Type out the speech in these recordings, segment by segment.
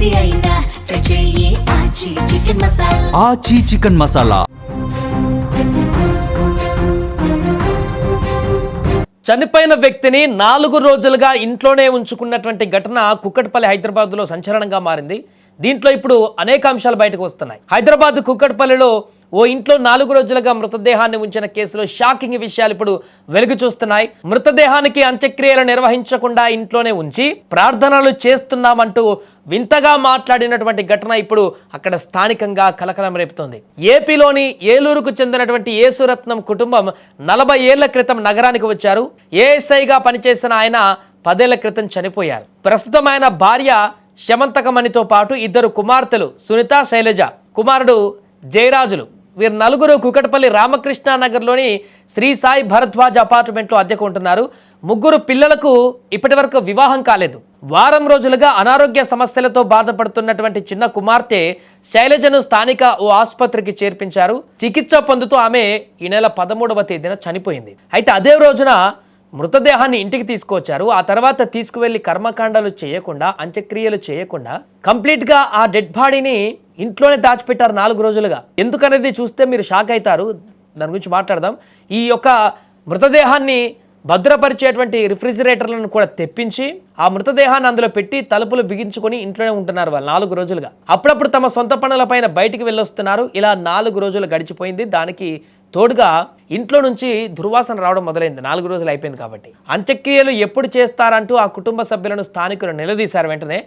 ఏది అయినా ట్రై చెయ్యి ఆచి చికెన్ మసాలా. ఆచి చికెన్ మసాలా. చనిపోయిన వ్యక్తిని 4 రోజులుగా ఇంట్లోనే ఉంచుకున్నటువంటి ఘటన కుక్కట్పల్లి హైదరాబాద్లో సంచలనంగా మారింది. దీంట్లో ఇప్పుడు అనేక అంశాలు బయటకు వస్తున్నాయి. హైదరాబాద్ కుక్కట్పల్లిలో ఓ ఇంట్లో 4 రోజులుగా మృతదేహాన్ని ఉంచిన కేసులో షాకింగ్ విషయాలు ఇప్పుడు వెలుగు చూస్తున్నాయి. మృతదేహానికి అంత్యక్రియలు నిర్వహించకుండా ఇంట్లోనే ఉంచి ప్రార్థనలు చేస్తున్నామంటూ వింతగా మాట్లాడినటువంటి ఘటన ఇప్పుడు అక్కడ స్థానికంగా కలకలం రేపుతోంది. ఏపీలోని ఏలూరుకు చెందినటువంటి యేసురత్నం కుటుంబం 40 ఏళ్ల క్రితం నగరానికి వచ్చారు. ఏఎస్ఐగా పనిచేసిన ఆయన 10 ఏళ్ల క్రితం చనిపోయారు. ప్రస్తుతం ఆయన భార్య శమంతకమణితో పాటు 2 కుమార్తెలు సునీత, శైలజ, కుమారుడు జయరాజులు. వీరు 4 కుకట్పల్లి రామకృష్ణ నగర్లోని శ్రీ సాయి భరద్వాజ్ అపార్ట్మెంట్లో అద్దెకు ఉంటున్నారు. 3 పిల్లలకు ఇప్పటి వరకు వివాహం కాలేదు. వారం రోజులుగా అనారోగ్య సమస్యలతో బాధపడుతున్నటువంటి చిన్న కుమార్తె శైలజను స్థానిక ఓ ఆసుపత్రికి చేర్పించారు. చికిత్స పొందుతూ ఆమె ఈ నెల 13వ తేదీన చనిపోయింది. అయితే అదే రోజున మృతదేహాన్ని ఇంటికి తీసుకొచ్చారు. ఆ తర్వాత తీసుకువెళ్లి కర్మకాండాలు చేయకుండా, అంత్యక్రియలు చేయకుండా కంప్లీట్గా ఆ డెడ్ బాడీని ఇంట్లోనే దాచిపెట్టారు 4 రోజులుగా. ఎందుకనేది చూస్తే మీరు షాక్ అవుతారు. దాని గురించి మాట్లాడదాం. ఈ యొక్క మృతదేహాన్ని భద్రపరిచేటువంటి రిఫ్రిజిరేటర్లను కూడా తెప్పించి ఆ మృతదేహాన్ని అందులో పెట్టి తలుపులు బిగించుకొని ఇంట్లోనే ఉంటున్నారు వాళ్ళు 4 రోజులుగా. అప్పుడప్పుడు తమ సొంత పనులపైన బయటికి వెళ్ళొస్తున్నారు. ఇలా 4 రోజులు గడిచిపోయింది. దానికి తోడుగా ఇంట్లో నుంచి దుర్వాసన రావడం మొదలైంది. 4 రోజులు అయిపోయింది కాబట్టి. అంత్యక్రియలు ఎప్పుడు చేస్తారంటూ ఆ కుటుంబ సభ్యులను స్థానికులు నిలదీశారు వెంటనే.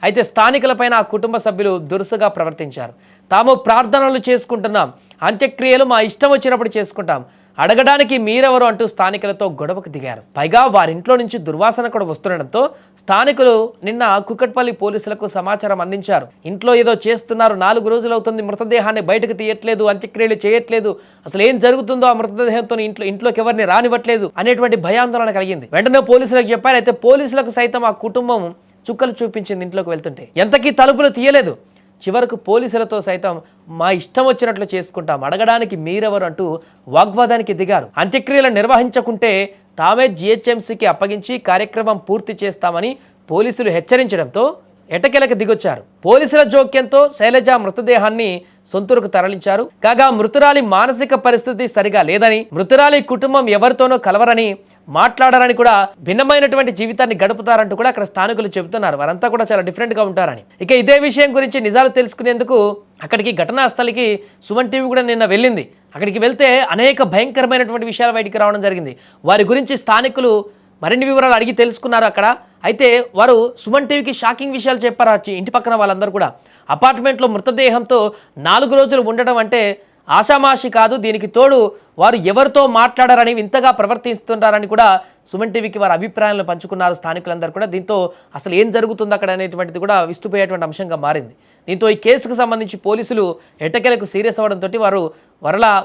అయితే స్థానికులపైన ఆ కుటుంబ సభ్యులు దురుసుగా ప్రవర్తించారు. తాము ప్రార్థనలు చేసుకుంటున్నాం, అంత్యక్రియలు మా ఇష్టం వచ్చినప్పుడు చేసుకుంటాం, అడగడానికి మీరెవరు అంటూ స్థానికులతో గొడవకు దిగారు. పైగా వారింట్లో నుంచి దుర్వాసన కూడా వస్తుండడంతో స్థానికులు నిన్న కుకట్పల్లి పోలీసులకు సమాచారం అందించారు. ఇంట్లో ఏదో చేస్తున్నారు, 4 రోజులు అవుతుంది, మృతదేహాన్ని బయటకు తీయట్లేదు, అంత్యక్రియలు చేయట్లేదు, అసలు ఏం జరుగుతుందో ఆ మృతదేహంతో ఇంట్లోకి ఎవరిని రానివ్వట్లేదు అనేటువంటి భయాందోళన కలిగింది. వెంటనే పోలీసులకు చెప్పారు. అయితే పోలీసులకు సైతం ఆ కుటుంబం చుక్కలు చూపించింది. ఇంట్లోకి వెళ్తుంటే ఎంతకీ తలుపులు తీయలేదు. చివరకు పోలీసులతో సైతం మా ఇష్టం వచ్చినట్లు చేసుకుంటాం, అడగడానికి మీరెవరు అంటూ వాగ్వాదానికి దిగారు. అంత్యక్రియలు నిర్వహించకుంటే తామే జిహెచ్ఎంసీకి అప్పగించి కార్యక్రమం పూర్తి చేస్తామని పోలీసులు హెచ్చరించడంతో ఎటకెలకు దిగొచ్చారు. పోలీసుల జోక్యంతో శైలజ మృతదేహాన్ని సొంతూరుకు తరలించారు. కాగా మృతురాలి మానసిక పరిస్థితి సరిగా లేదని, మృతురాలి కుటుంబం ఎవరితోనో కలవరని, మాట్లాడారని, కూడా భిన్నమైనటువంటి జీవితాన్ని గడుపుతారంటూ కూడా అక్కడ స్థానికులు చెబుతున్నారు. వారంతా కూడా చాలా డిఫరెంట్గా ఉంటారని. ఇక ఇదే విషయం గురించి నిజాలు తెలుసుకునేందుకు అక్కడికి ఘటనా స్థలికి సుమన్ టీవీ కూడా నిన్న వెళ్ళింది. అక్కడికి వెళ్తే అనేక భయంకరమైనటువంటి విషయాలు బయటికి రావడం జరిగింది. వారి గురించి స్థానికులు మరిన్ని వివరాలు అడిగి తెలుసుకున్నారు అక్కడ. అయితే వారు సుమన్ టీవీకి షాకింగ్ విషయాలు చెప్పారు. ఇంటి పక్కన వాళ్ళందరూ కూడా అపార్ట్మెంట్లో మృతదేహంతో 4 రోజులు ఉండడం అంటే ఆషామాషి కాదు. దీనికి తోడు వారు ఎవరితో మాట్లాడారని, వింతగా ప్రవర్తిస్తుంటారని కూడా సుమన్ టీవీకి వారి అభిప్రాయాలను పంచుకున్నారు స్థానికులందరూ కూడా. దీంతో అసలు ఏం జరుగుతుంది అక్కడ అనేటువంటిది కూడా విస్తుపోయేటువంటి అంశంగా మారింది. దీంతో ఈ కేసుకు సంబంధించి పోలీసులు ఎట్టకేలకు సీరియస్ అవ్వడంతో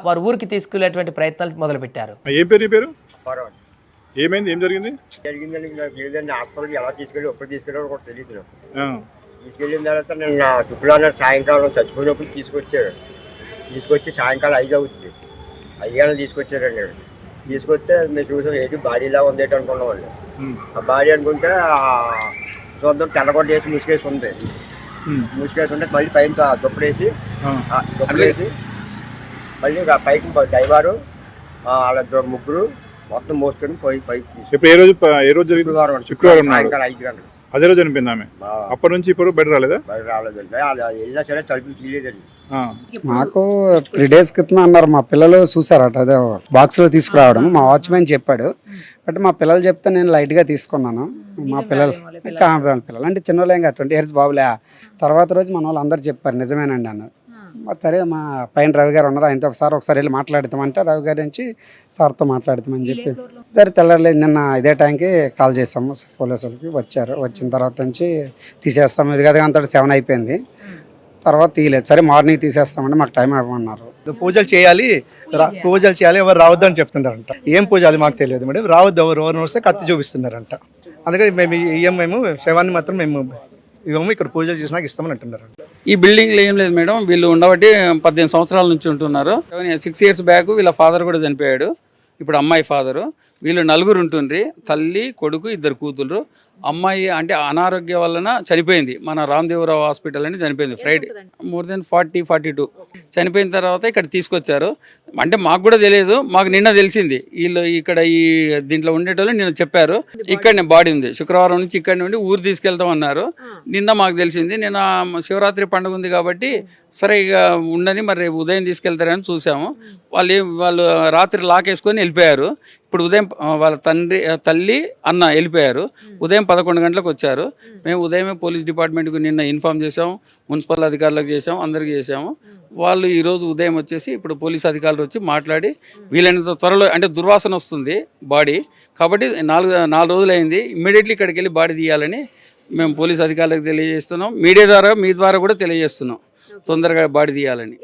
వారి ఊరికి తీసుకెళ్లేటువంటి ప్రయత్నాలు మొదలుపెట్టారు. ఏమైంది, ఏం జరిగింది? జరిగిందండి హాస్పిటల్కి ఎలా తీసుకెళ్ళారో కూడా తెలియదు. తీసుకెళ్ళిన తర్వాత నిన్న శుక్రవారం సాయంకాలం చచ్చిపోయినప్పుడు తీసుకొచ్చి సాయంకాలం 5 అవుతుంది, 5 గంటలు తీసుకొచ్చారండి. తీసుకొస్తే మేము చూసాం, ఏంటి బాడీలా ఉంది అనుకున్నామండి. ఆ బాడీ అనుకుంటే చూద్దాం తెల్లగొడ్డ వేసి ముసుకేసి ఉంది. ముసుకేసి ఉంటే మళ్ళీ పైన దుప్పడేసి మళ్ళీ పైకి డ్రైవరు వాళ్ళ 3 మొత్తం మోసుకొని పైకి. ఏ రోజు జరిగింది? శుక్రవారం సాయంకాలం 5 గంటలు. అదే రోజు అనిపింది ఆమె. అప్పటి నుంచి ఇప్పుడు బయట రాలేదా? బయట రాలేదండి. వెళ్ళినా సరే తలుపులు తీయలేదండి. మాకు 3 డేస్ క్రితం అన్నారు. మా పిల్లలు చూసారట, అదే బాక్స్లో తీసుకురావడం మా వాచ్మెన్ చెప్పాడు. బట్ మా పిల్లలు చెప్తే నేను లైట్గా తీసుకున్నాను. మా పిల్లలు అంటే చిన్నోళ్ళే, ఇంకా 20 ఇయర్స్ బాబులే. తర్వాత రోజు మన వాళ్ళు అందరు చెప్పారు నిజమేనండి అన్నారు. సరే మా పైన రవి గారు ఉన్నారు, ఆయనతో ఒకసారి వెళ్ళి మాట్లాడతామంటే రవి గారి నుంచి సార్తో మాట్లాడతామని చెప్పి సరే తెల్లలేదు. నిన్న ఇదే టైంకి కాల్ చేసాము పోలీసులకి. వచ్చారు. వచ్చిన తర్వాత నుంచి తీసేస్తాము, ఇది కదా అంతా 7 అయిపోయింది. తర్వాత తీయలేదు. సరే మార్నింగ్ తీసేస్తామంటే మాకు టైం ఇవ్వమన్నారు. పూజలు చేయాలి, ఎవరు రావద్దని చెప్తున్నారంట. ఏం పూజలు మాకు తెలియదు మేడం. రావద్దు, ఎవరు వస్తే కత్తి చూపిస్తున్నారంట. అందుకని మేము శవాన్ని మాత్రం మేము ఇవ్వము, ఇక్కడ పూజలు చేసినాక ఇస్తామని అంటున్నారు. ఈ బిల్డింగ్లో ఏం లేదు మేడం. వీళ్ళు ఉండబట్టి 18 సంవత్సరాల నుంచి ఉంటున్నారు. 6 ఇయర్స్ బ్యాక్ వీళ్ళ ఫాదర్ కూడా చనిపోయాడు. ఇప్పుడు అమ్మాయి ఫాదరు. వీళ్ళు నలుగురు ఉంటుండ్రి, తల్లి కొడుకు 2 కూతురు. అమ్మాయి అంటే అనారోగ్యం వలన చనిపోయింది, మన రామదేవరావు హాస్పిటల్ అని చనిపోయింది ఫ్రైడే. మోర్ దెన్ 42 చనిపోయిన తర్వాత ఇక్కడ తీసుకొచ్చారు. అంటే మాకు కూడా తెలియదు, మాకు నిన్న తెలిసింది. వీళ్ళు ఇక్కడ ఈ దీంట్లో ఉండేటోళ్ళు నిన్న చెప్పారు ఇక్కడనే బాడీ ఉంది, శుక్రవారం నుంచి ఇక్కడ నుండి ఊరు తీసుకెళ్తాం అన్నారు. నిన్న మాకు తెలిసింది. నిన్న శివరాత్రి పండుగ ఉంది కాబట్టి సరే ఇక ఉండని, మరి రేపు ఉదయం తీసుకెళ్తారని చూసాము. వాళ్ళు రాత్రి లాకేసుకొని వెళ్ళిపోయారు. ఇప్పుడు ఉదయం వాళ్ళ తల్లి అన్న వెళ్ళిపోయారు. ఉదయం 11 గంటలకు వచ్చారు. మేము ఉదయమే పోలీస్ డిపార్ట్మెంట్కు నిన్న ఇన్ఫామ్ చేసాము, మున్సిపల్ అధికారులకు చేసాము, అందరికీ చేసాము. వాళ్ళు ఈరోజు ఉదయం వచ్చేసి ఇప్పుడు పోలీస్ అధికారులు వచ్చి మాట్లాడి వీలైనంత త్వరలో, అంటే దుర్వాసన వస్తుంది బాడీ కాబట్టి 4 రోజులు అయింది, ఇమ్మీడియట్లీ ఇక్కడికి వెళ్ళి బాడీ తీయాలని మేము పోలీస్ అధికారులకు తెలియజేస్తున్నాం. మీడియా ద్వారా మీ ద్వారా కూడా తెలియజేస్తున్నాం తొందరగా బాడీ తీయాలని.